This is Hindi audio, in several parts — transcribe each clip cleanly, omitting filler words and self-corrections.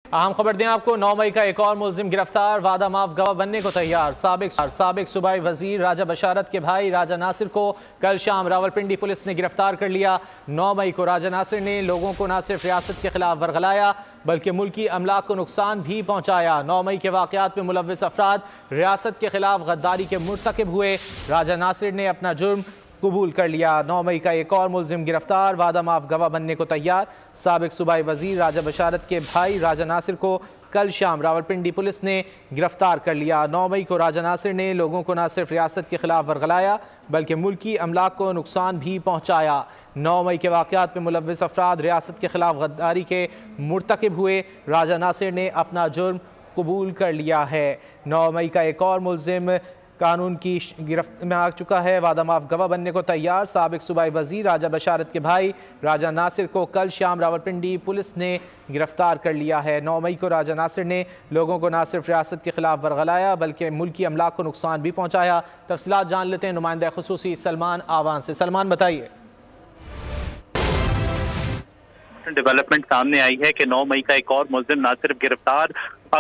अहम खबर दें आपको, 9 मई का एक और मुलजिम गिरफ्तार, वादा माफ गवाह बनने को तैयार। साबिक सूबाई वजीर राजा बशारत के भाई राजा नासिर को कल शाम रावलपिंडी पुलिस ने गिरफ्तार कर लिया। 9 मई को राजा नासिर ने लोगों को न सिर्फ रियासत के खिलाफ वर्गलाया बल्कि मुल्की अमलाक को नुकसान भी पहुँचाया। 9 मई के वाक़यात में मुलव्विस अफराद रियासत के खिलाफ गद्दारी के मुर्तकिब हुए। राजा नासिर ने अपना जुर्म कबूल कर लिया। 9 मई का एक और मुलजिम गिरफ्तार, वादा माफ गवाह बनने को तैयार। साबिक सूबाई वजीर राजा बशारत के भाई राजा नासिर को कल शाम रावलपिंडी पुलिस ने गिरफ्तार कर लिया। 9 मई को राजा नासिर ने लोगों को न सिर्फ रियासत के खिलाफ वर्गलाया बल्कि मुल्की अमलाक को नुकसान भी पहुँचाया। 9 मई के वाक़यात में मुलव्विस अफराद रियासत के खिलाफ गद्दारी के मुर्तकिब हुए। राजा नासिर ने अपना जुर्म कबूल कर लिया है। 9 मई का एक और मुलजिम कानून की गिरफ्त में आ चुका है, वादा माफ गवाह बनने को तैयार। साबिक सूबाई वजीर राजा बशारत के भाई राजा नासिर को कल शाम रावलपिंडी पुलिस ने गिरफ्तार कर लिया है। 9 मई को राजा नासिर ने लोगों को न सिर्फ रियासत के खिलाफ वर्गलाया बल्कि मुल्की अमलाक को नुकसान भी पहुँचाया। तफसीलात जान लेते हैं नुमाइंदा खुसूसी सलमान आवान से। सलमान, बताइए। डेवलपमेंट सामने आई है कि 9 मई का एक और मुलजिम न सिर्फ गिरफ्तार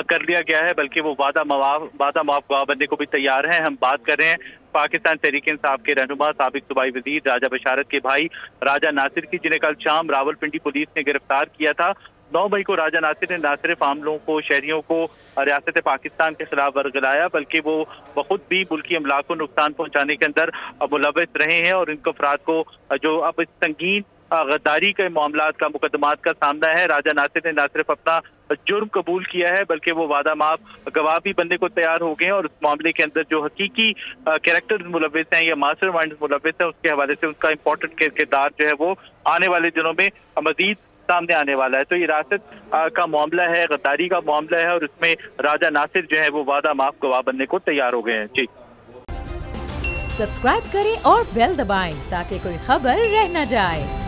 कर लिया गया है बल्कि वो वादा माफ गवाह बनने को भी तैयार है। हम बात कर रहे हैं पाकिस्तान तहरीक-ए-इंसाफ के रहनुमा साबिक सूबाई वजीर राजा बशारत के भाई राजा नासिर की, जिन्हें कल शाम रावलपिंडी पुलिस ने गिरफ्तार किया था। 9 मई को राजा नासिर ने न सिर्फ आम लोगों को, शहरियों को रियासत पाकिस्तान के खिलाफ वर्गलाया बल्कि वो खुद भी मुल्की अमलाक को नुकसान पहुँचाने के अंदर मुलव्विस रहे हैं और इनको अफराद को जो अब इस संगीन गद्दारी के मामलात का, मुकदमात का सामना है। राजा नासिर ने न सिर्फ अपना जुर्म कबूल किया है बल्कि वो वादा माफ गवाह भी बनने को तैयार हो गए हैं और उस मामले के अंदर जो हकीकी कैरेक्टर मुलव्विस हैं या मास्टर माइंड मुलव्विस हैं उसके हवाले से उसका इम्पोर्टेंट किरदार जो है वो आने वाले दिनों में मजीद सामने आने वाला है। तो ये रियासत का मामला है, गद्दारी का मामला है और इसमें राजा नासिर जो है वो वादा माफ गवाह बनने को तैयार हो गए हैं। जी, सब्सक्राइब करें और बेल दबाएं ताकि कोई खबर रह न जाए।